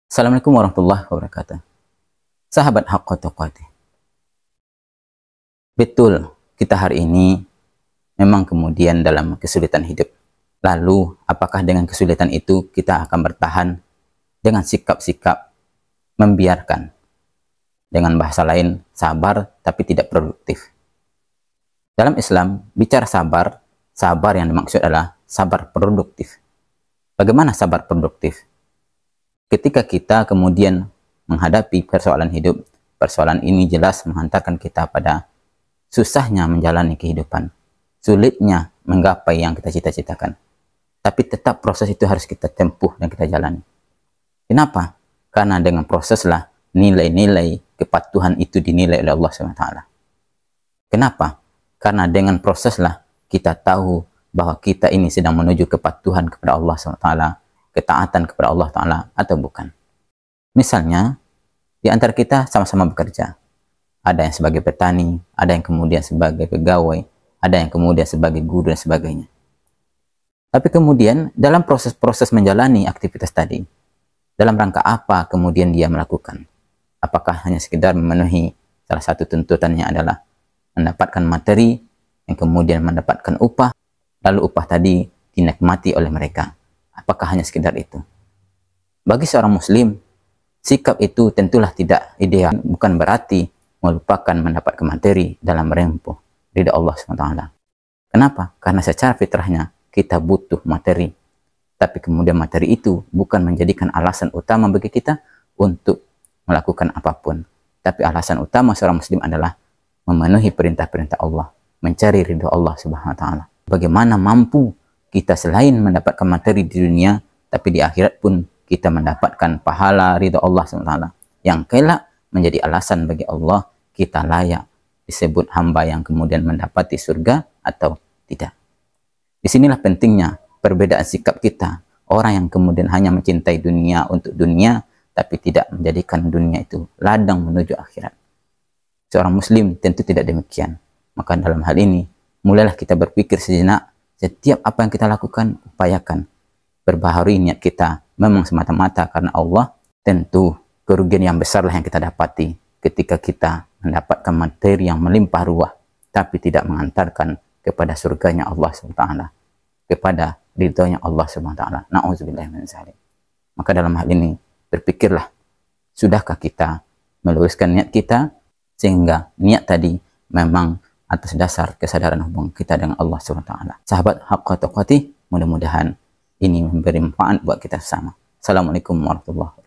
Assalamualaikum warahmatullahi wabarakatuh. Sahabat Haqqa Tuqatih. Betul, kita hari ini memang kemudian dalam kesulitan hidup. Lalu, apakah dengan kesulitan itu kita akan bertahan dengan sikap-sikap membiarkan? Dengan bahasa lain, sabar tapi tidak produktif. Dalam Islam, bicara sabar, sabar yang dimaksud adalah sabar produktif. Bagaimana sabar produktif? Ketika kita kemudian menghadapi persoalan hidup, persoalan ini jelas menghantarkan kita pada susahnya menjalani kehidupan, sulitnya menggapai yang kita cita-citakan. Tapi tetap proses itu harus kita tempuh dan kita jalani. Kenapa? Karena dengan proseslah nilai-nilai kepatuhan itu dinilai oleh Allah SWT. Kenapa? Karena dengan proseslah kita tahu bahwa kita ini sedang menuju kepatuhan kepada Allah SWT, ketaatan kepada Allah Ta'ala atau bukan. Misalnya, di antara kita sama-sama bekerja. Ada yang sebagai petani, ada yang kemudian sebagai pegawai, ada yang kemudian sebagai guru dan sebagainya. Tapi kemudian dalam proses-proses menjalani aktivitas tadi, dalam rangka apa kemudian dia melakukan? Apakah hanya sekedar memenuhi salah satu tuntutannya adalah mendapatkan materi, yang kemudian mendapatkan upah, lalu upah tadi dinikmati oleh mereka? Apakah hanya sekedar itu? Bagi seorang muslim, sikap itu tentulah tidak ideal. Bukan berarti melupakan mendapatkan materi dalam merempuh ridha Allah SWT. Kenapa? Karena secara fitrahnya kita butuh materi. Tapi kemudian materi itu bukan menjadikan alasan utama bagi kita untuk melakukan apapun. Tapi alasan utama seorang muslim adalah memenuhi perintah-perintah Allah, mencari ridha Allah SWT. Bagaimana mampu kita selain mendapatkan materi di dunia, tapi di akhirat pun kita mendapatkan pahala ridha Allah SWT, yang kelak menjadi alasan bagi Allah kita layak disebut hamba yang kemudian mendapati surga atau tidak. Disinilah pentingnya perbedaan sikap kita. Orang yang kemudian hanya mencintai dunia untuk dunia, tapi tidak menjadikan dunia itu ladang menuju akhirat. Seorang muslim tentu tidak demikian. Maka dalam hal ini, mulailah kita berpikir sejenak. Setiap apa yang kita lakukan, upayakan berbaharui niat kita memang semata-mata karena Allah. Tentu kerugian yang besarlah yang kita dapati ketika kita mendapatkan materi yang melimpah ruah, tapi tidak mengantarkan kepada surganya Allah SWT, kepada ridhonya Allah SWT. Na'udzubillah min dzalik. Maka dalam hal ini, berpikirlah, sudahkah kita meluruskan niat kita, sehingga niat tadi memang atas dasar kesadaran hubungan kita dengan Allah SWT. Sahabat Haqqa Tuqatih, mudah-mudahan ini memberi manfaat buat kita bersama. Assalamualaikum warahmatullahi wabarakatuh.